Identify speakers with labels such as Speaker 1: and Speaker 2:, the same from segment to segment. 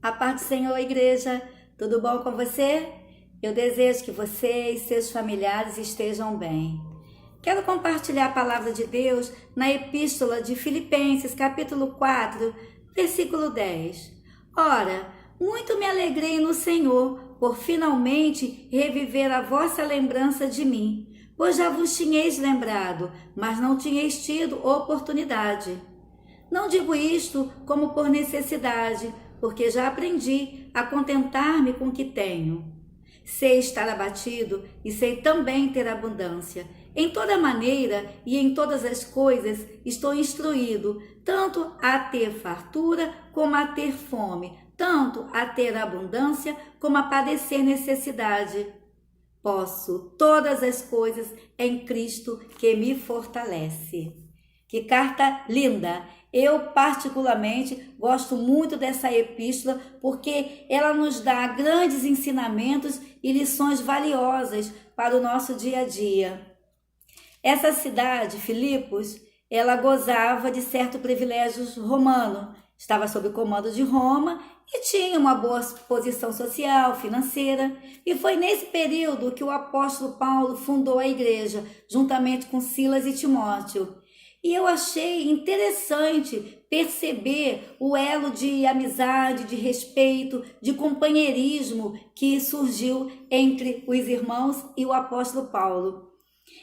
Speaker 1: A paz do Senhor, igreja, tudo bom com você? Eu desejo que você e seus familiares estejam bem. Quero compartilhar a palavra de Deus na epístola de Filipenses, capítulo 4, versículo 10. Ora, muito me alegrei no Senhor, por finalmente reviver a vossa lembrança de mim, pois já vos tinhais lembrado, mas não tinhais tido oportunidade. Não digo isto como por necessidade, porque já aprendi a contentar-me com o que tenho. Sei estar abatido e sei também ter abundância. Em toda maneira e em todas as coisas estou instruído, tanto a ter fartura como a ter fome, tanto a ter abundância como a padecer necessidade. Posso todas as coisas em Cristo que me fortalece. Que carta linda! Eu particularmente gosto muito dessa epístola porque ela nos dá grandes ensinamentos e lições valiosas para o nosso dia a dia. Essa cidade, Filipos, ela gozava de certo privilégio romano, estava sob o comando de Roma e tinha uma boa posição social, financeira, e foi nesse período que o apóstolo Paulo fundou a igreja, juntamente com Silas e Timóteo. E eu achei interessante perceber o elo de amizade, de respeito, de companheirismo que surgiu entre os irmãos e o apóstolo Paulo.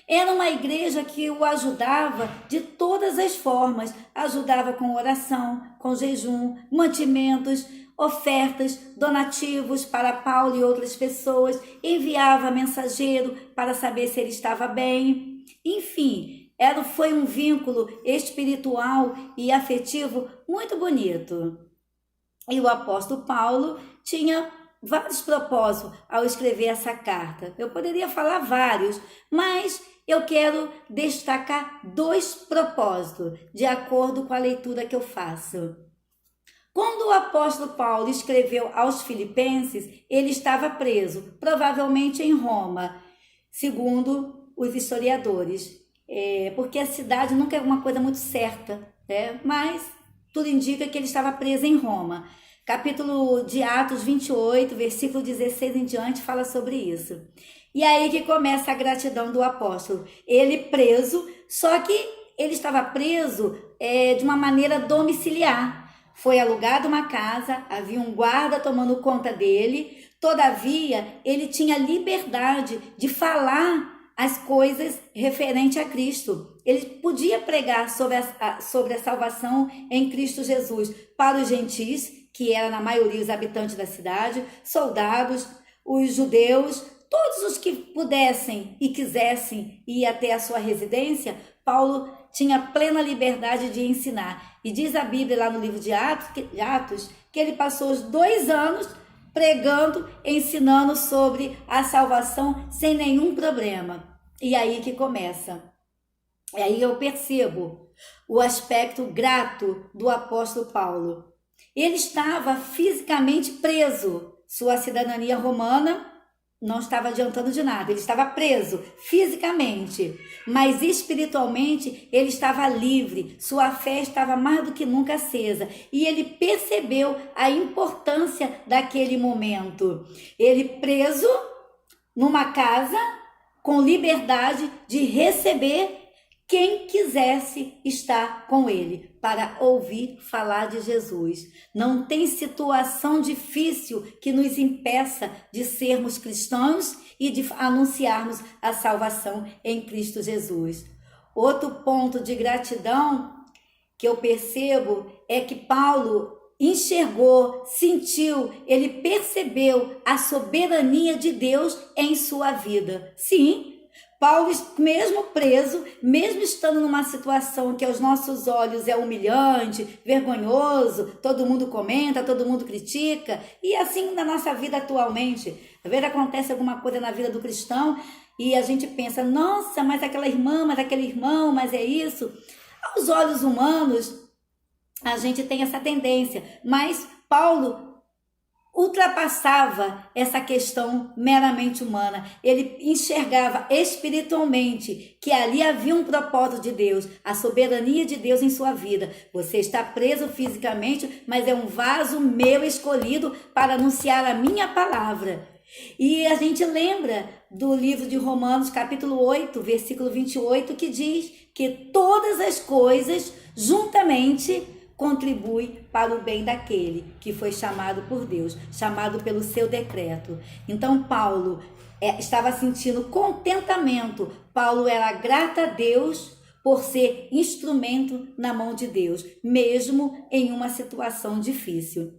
Speaker 1: Era uma igreja que o ajudava de todas as formas, ajudava com oração, com jejum, mantimentos, ofertas, donativos para Paulo e outras pessoas, enviava mensageiro para saber se ele estava bem, enfim. Foi um vínculo espiritual e afetivo muito bonito. E o apóstolo Paulo tinha vários propósitos ao escrever essa carta. Eu poderia falar vários, mas eu quero destacar 2 propósitos, de acordo com a leitura que eu faço. Quando o apóstolo Paulo escreveu aos Filipenses, ele estava preso, provavelmente em Roma, segundo os historiadores. Porque a cidade nunca é uma coisa muito certa, né? Mas tudo indica que ele estava preso em Roma. Capítulo de Atos 28, versículo 16 em diante, fala sobre isso. E aí que começa a gratidão do apóstolo. Ele preso, só que ele estava preso de uma maneira domiciliar. Foi alugada uma casa, havia um guarda tomando conta dele, todavia ele tinha liberdade de falar as coisas referentes a Cristo. Ele podia pregar sobre a salvação em Cristo Jesus para os gentis, que era na maioria os habitantes da cidade, soldados, os judeus, todos os que pudessem e quisessem ir até a sua residência. Paulo tinha plena liberdade de ensinar. E diz a Bíblia lá no livro de Atos que ele passou os 2 anos pregando, ensinando sobre a salvação sem nenhum problema. E aí que começa. E aí eu percebo o aspecto grato do apóstolo Paulo. Ele estava fisicamente preso. Sua cidadania romana não estava adiantando de nada. Ele estava preso fisicamente, mas espiritualmente ele estava livre. Sua fé estava mais do que nunca acesa. E ele percebeu a importância daquele momento. Ele preso numa casa com liberdade de receber quem quisesse estar com ele, para ouvir falar de Jesus. Não tem situação difícil que nos impeça de sermos cristãos e de anunciarmos a salvação em Cristo Jesus. Outro ponto de gratidão que eu percebo é que Paulo enxergou, sentiu, ele percebeu a soberania de Deus em sua vida. Sim, Paulo, mesmo preso, mesmo estando numa situação que aos nossos olhos é humilhante, vergonhoso, todo mundo comenta, todo mundo critica, e assim na nossa vida atualmente, às vezes acontece alguma coisa na vida do cristão e a gente pensa, nossa, mas aquela irmã, mas aquele irmão, mas é isso. Aos olhos humanos, a gente tem essa tendência, mas Paulo ultrapassava essa questão meramente humana. Ele enxergava espiritualmente que ali havia um propósito de Deus, a soberania de Deus em sua vida. Você está preso fisicamente, mas é um vaso meu escolhido para anunciar a minha palavra. E a gente lembra do livro de Romanos, capítulo 8, versículo 28, que diz que todas as coisas juntamente contribui para o bem daquele que foi chamado por Deus, chamado pelo seu decreto. Então Paulo estava sentindo contentamento. Paulo era grato a Deus por ser instrumento na mão de Deus, mesmo em uma situação difícil.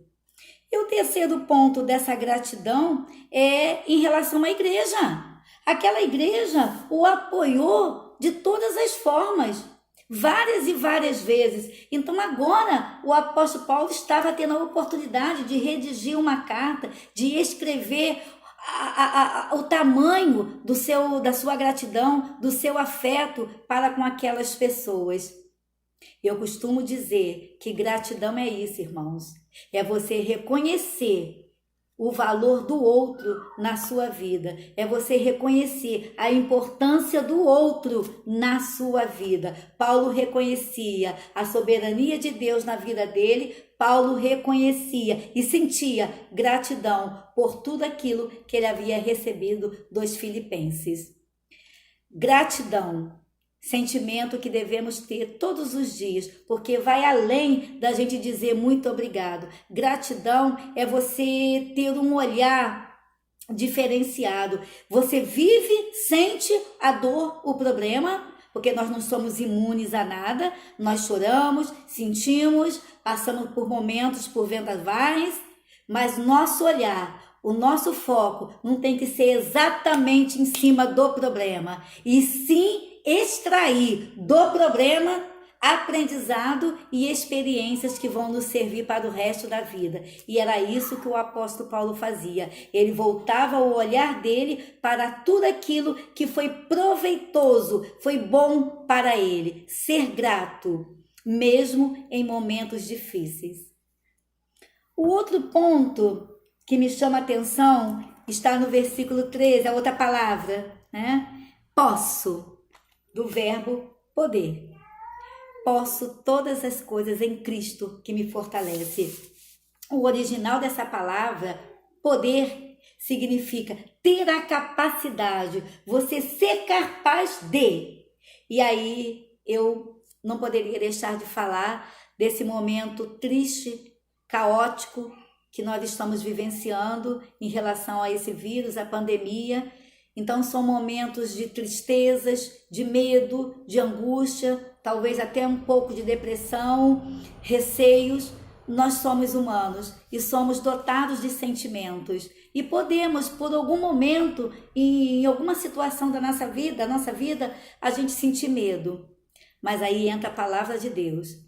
Speaker 1: E o terceiro ponto dessa gratidão é em relação à igreja. Aquela igreja o apoiou de todas as formas, várias e várias vezes. Então agora o apóstolo Paulo estava tendo a oportunidade de redigir uma carta, de escrever o tamanho da sua gratidão, do seu afeto para com aquelas pessoas. Eu costumo dizer que gratidão é isso, irmãos. É você reconhecer o valor do outro na sua vida. É você reconhecer a importância do outro na sua vida. Paulo reconhecia a soberania de Deus na vida dele. Paulo reconhecia e sentia gratidão por tudo aquilo que ele havia recebido dos filipenses. Gratidão. Sentimento que devemos ter todos os dias, porque vai além da gente dizer muito obrigado. Gratidão é você ter um olhar diferenciado. Você vive, sente a dor, o problema, porque nós não somos imunes a nada. Nós choramos, sentimos, passamos por momentos, por vendavais, mas nosso olhar, o nosso foco não tem que ser exatamente em cima do problema, e sim extrair do problema aprendizado e experiências que vão nos servir para o resto da vida. E era isso que o apóstolo Paulo fazia. Ele voltava o olhar dele para tudo aquilo que foi proveitoso, foi bom para ele. Ser grato, mesmo em momentos difíceis. O outro ponto que me chama a atenção está no versículo 13, a outra palavra, né? Posso. Do verbo poder. Posso todas as coisas em Cristo que me fortalece. O original dessa palavra, poder, significa ter a capacidade, você ser capaz de. E aí eu não poderia deixar de falar desse momento triste, caótico que nós estamos vivenciando em relação a esse vírus, a pandemia. Então são momentos de tristezas, de medo, de angústia, talvez até um pouco de depressão, receios. Nós somos humanos e somos dotados de sentimentos. E podemos, por algum momento, em alguma situação da nossa vida, a gente sentir medo. Mas aí entra a palavra de Deus.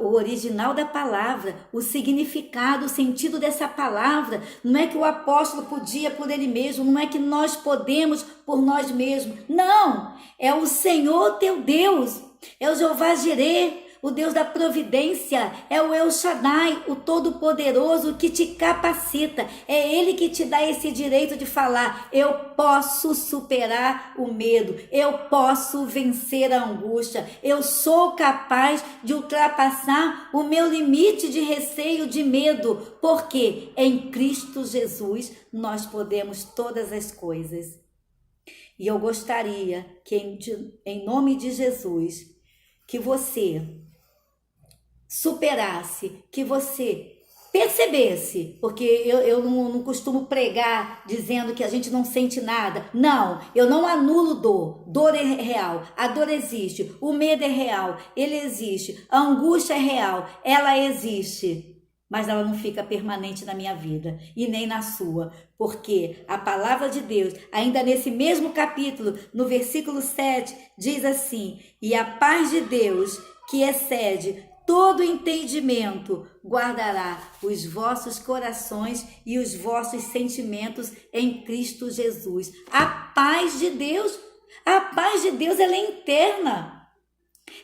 Speaker 1: O original da palavra, o significado, o sentido dessa palavra, não é que o apóstolo podia por ele mesmo, não é que nós podemos por nós mesmos, não, é o Senhor teu Deus, é o Jeová Jireh, o Deus da providência, é o El Shaddai, o Todo-Poderoso que te capacita, é Ele que te dá esse direito de falar, eu posso superar o medo, eu posso vencer a angústia, eu sou capaz de ultrapassar o meu limite de receio, de medo, porque em Cristo Jesus nós podemos todas as coisas. E eu gostaria que em nome de Jesus, que você superasse, que você percebesse, porque eu não costumo pregar dizendo que a gente não sente nada. Não, eu não anulo dor é real, a dor existe, o medo é real, ele existe, a angústia é real, ela existe, mas ela não fica permanente na minha vida e nem na sua, porque a palavra de Deus, ainda nesse mesmo capítulo, no versículo 7, diz assim: e a paz de Deus, que excede todo entendimento, guardará os vossos corações e os vossos sentimentos em Cristo Jesus. A paz de Deus ela é interna.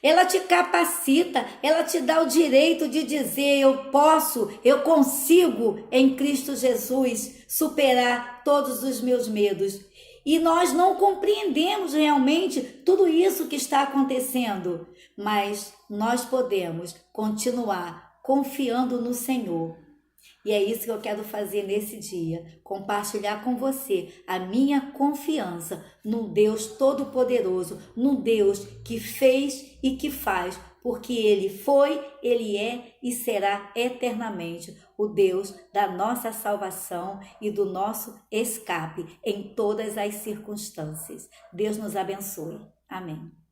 Speaker 1: Ela te capacita, ela te dá o direito de dizer: eu posso, eu consigo em Cristo Jesus superar todos os meus medos. E nós não compreendemos realmente tudo isso que está acontecendo, mas nós podemos continuar confiando no Senhor. E é isso que eu quero fazer nesse dia, compartilhar com você a minha confiança num Deus todo-poderoso, num Deus que fez e que faz, porque Ele foi, Ele é e será eternamente o Deus da nossa salvação e do nosso escape em todas as circunstâncias. Deus nos abençoe. Amém.